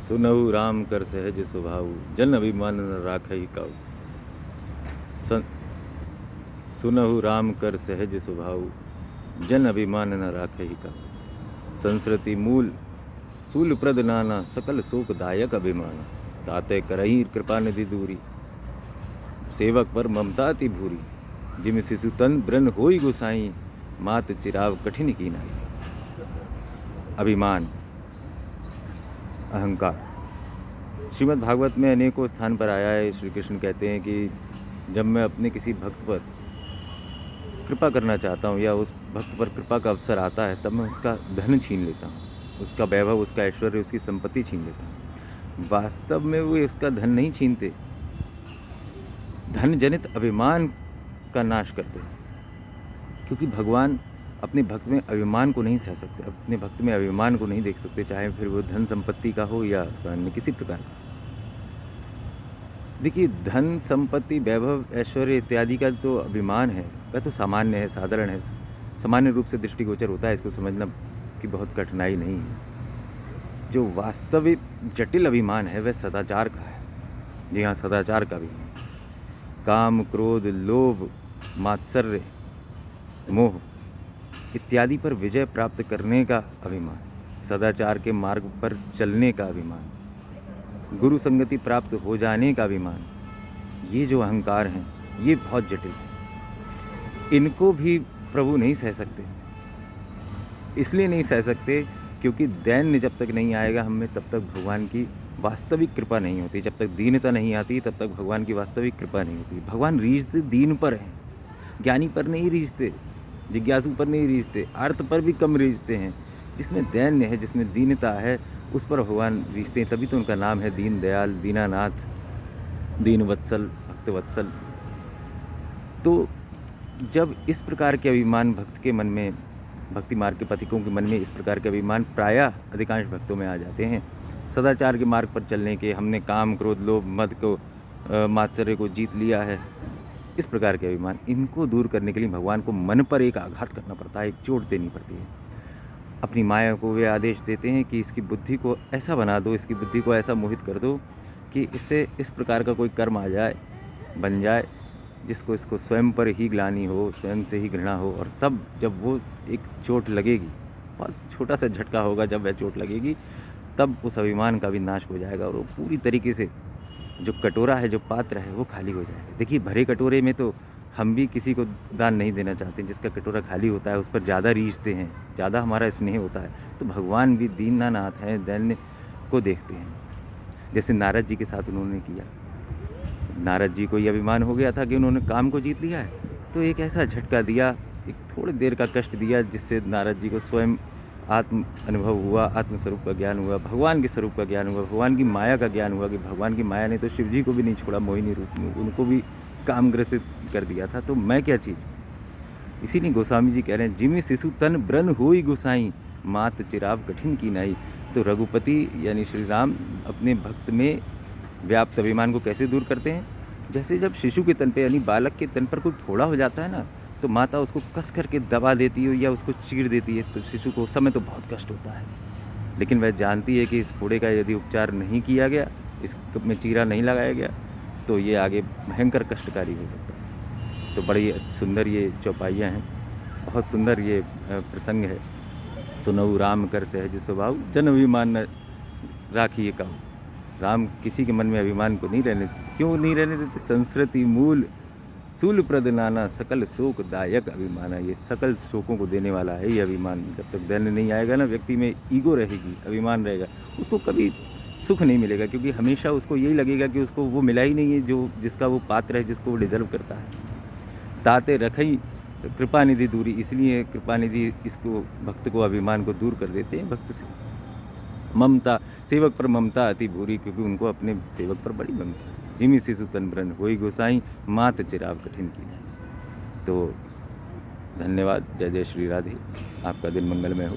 सुनहु राम कर सहज स्वभाव, जन अभिमान न राखहि काऊ। सुनहु राम कर सहज स्वभाव, जन अभिमान न राखहि काऊ। संस्कृति मूल सूल प्रद नाना, सकल शोक दायक अभिमान। ताते करही कृपा निधि दूरी, सेवक पर ममता अति भूरी। जिम शिशु तन ब्रन होई गोसाई, मात चिराव कठिन की नाई। अभिमान, अहंकार। श्रीमद् भागवत में अनेकों स्थान पर आया है। श्री कृष्ण कहते हैं कि जब मैं अपने किसी भक्त पर कृपा करना चाहता हूँ या उस भक्त पर कृपा का अवसर आता है, तब मैं उसका धन छीन लेता हूँ, उसका वैभव, उसका ऐश्वर्य, उसकी संपत्ति छीन लेता हूँ। वास्तव में वो उसका धन नहीं छीनते, धन जनित अभिमान का नाश करते हैं। क्योंकि भगवान अपने भक्त में अभिमान को नहीं सह सकते, अपने भक्त में अभिमान को नहीं देख सकते, चाहे फिर वो धन संपत्ति का हो या अन्य किसी प्रकार का। देखिए, धन संपत्ति, वैभव, ऐश्वर्य इत्यादि का जो अभिमान है वह तो सामान्य है, साधारण है, सामान्य रूप से दृष्टिगोचर होता है। इसको समझना की बहुत कठिनाई नहीं है। जो वास्तविक जटिल अभिमान है वह सदाचार का है। जी हाँ, सदाचार का भी। काम, क्रोध, लोभ, मात्सर्य, मोह इत्यादि पर विजय प्राप्त करने का अभिमान, सदाचार के मार्ग पर चलने का अभिमान, गुरु संगति प्राप्त हो जाने का अभिमान, ये जो अहंकार हैं ये बहुत जटिल है। इनको भी प्रभु नहीं सह सकते। इसलिए नहीं सह सकते क्योंकि दैन्य जब तक नहीं आएगा हम में, तब तक भगवान की वास्तविक कृपा नहीं होती। जब तक दीनता नहीं आती तब तक भगवान की वास्तविक कृपा नहीं होती। भगवान रीझते दीन पर हैं, ज्ञानी पर नहीं रीझते, जिज्ञासु पर नहीं रीझते, अर्थ पर भी कम रीझते हैं। जिसमें दैन्य है, जिसमें दीनता है, उस पर भगवान रीझते हैं। तभी तो उनका नाम है दीन दयाल, दीनानाथ, दीन वत्सल, भक्त वत्सल। तो जब इस प्रकार के अभिमान भक्त के मन में, भक्ति मार्ग के पथिकों के मन में इस प्रकार के अभिमान प्रायः अधिकांश भक्तों में आ जाते हैं, सदाचार के मार्ग पर चलने के, हमने काम, क्रोध, लोभ, मद को, मात्सर्य को जीत लिया है, इस प्रकार के अभिमान, इनको दूर करने के लिए भगवान को मन पर एक आघात करना पड़ता है, एक चोट देनी पड़ती है। अपनी माया को वे आदेश देते हैं कि इसकी बुद्धि को ऐसा बना दो, इसकी बुद्धि को ऐसा मोहित कर दो कि इससे इस प्रकार का कोई कर्म आ जाए, बन जाए, जिसको इसको स्वयं पर ही ग्लानि हो, स्वयं से ही घृणा हो। और तब जब वो एक चोट लगेगी, बहुत छोटा सा झटका होगा, जब वह चोट लगेगी तब उस अभिमान का भी नाश हो जाएगा और वो पूरी तरीके से जो कटोरा है, जो पात्र है, वो खाली हो जाएगा। देखिए, भरे कटोरे में तो हम भी किसी को दान नहीं देना चाहते। जिसका कटोरा खाली होता है उस पर ज़्यादा रीझते हैं, ज़्यादा हमारा स्नेह होता है। तो भगवान भी दीनानाथ हैं, दैन्य को देखते हैं। जैसे नारद जी के साथ उन्होंने किया। नारद जी को ये अभिमान हो गया था कि उन्होंने काम को जीत लिया है, तो एक ऐसा झटका दिया, एक थोड़ी देर का कष्ट दिया, जिससे नारद जी को स्वयं आत्म अनुभव हुआ, आत्म स्वरूप का ज्ञान हुआ, भगवान के स्वरूप का ज्ञान हुआ, भगवान की माया का ज्ञान हुआ कि भगवान की माया ने तो शिव जी को भी नहीं छोड़ा, मोहिनी रूप में उनको भी काम ग्रसित कर दिया था। तो मैं क्या चीज़। इसीलिए गोस्वामी जी कह रहे हैं, जिमि शिशु तन ब्रन होई गोसाई, मात चिराव कठिन की नाई। तो रघुपति यानी श्री राम अपने भक्त में व्याप्त अभिमान को कैसे दूर करते हैं? जैसे जब शिशु के तन पे यानी बालक के तन पर कोई फोड़ा हो जाता है ना, तो माता उसको कस करके दबा देती है या उसको चीर देती है, तो शिशु को उस समय तो बहुत कष्ट होता है। लेकिन वह जानती है कि इस फोड़े का यदि उपचार नहीं किया गया, इसमें चीरा नहीं लगाया गया, तो ये आगे भयंकर कष्टकारी हो सकता है। तो बड़ी सुंदर ये चौपाइयाँ हैं, बहुत सुंदर ये प्रसंग है। सुनहु राम कर सहज स्वभाव, जन अभिमान न राखिए काऊ। राम किसी के मन में अभिमान को नहीं रहने देते। क्यों नहीं रहने देते? संस्कृति मूल सूल प्रद नाना, सकल शोक दायक अभिमान। ये सकल शोकों को देने वाला है ये अभिमान। जब तक दैन्य नहीं आएगा ना, व्यक्ति में ईगो रहेगी, अभिमान रहेगा, उसको कभी सुख नहीं मिलेगा। क्योंकि हमेशा उसको यही लगेगा कि उसको वो मिला ही नहीं है जो जिसका वो पात्र है, जिसको वो डिजर्व करता है। ताते रखई कृपा निधि दूरी, इसलिए कृपा निधि इसको भक्त को, अभिमान को दूर कर देते हैं भक्त से। ममता, सेवक पर ममता अति भूरी, क्योंकि उनको अपने सेवक पर बड़ी ममता है। जिमि शिशु तन ब्रन होई गोसाई, मात चिराव कठिन की नाई। तो धन्यवाद। जय जय श्री राधे। आपका दिन मंगलमय हो।